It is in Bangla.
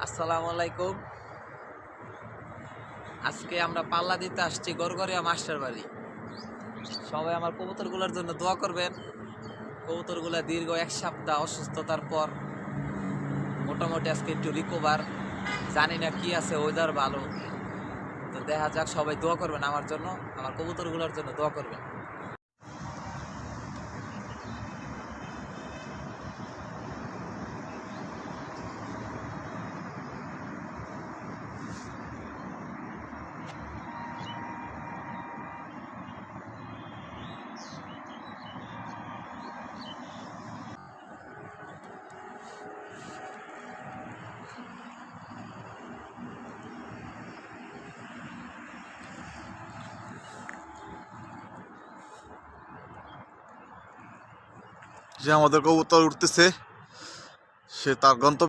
আসসালামু আলাইকুম। আজকে আমরা পাল্লা দিতে আসছি গড়গড়িয়া মাস্টার বাড়ি। সবাই আমার কবুতরগুলোর জন্য দোয়া করবেন। কবুতরগুলা দীর্ঘ 1 সপ্তাহ অসুস্থতার পর মোটামুটি আজকে একটু রিকভার। জানি না কি আছে, ওয়েদার ভালো, তো দেখা যাক। সবাই দোয়া করবেন আমার জন্য, আমার কবুতরগুলোর জন্য দোয়া করবেন। যে আমাদের কবুতর উঠতেছে, সে তার গন্তব্য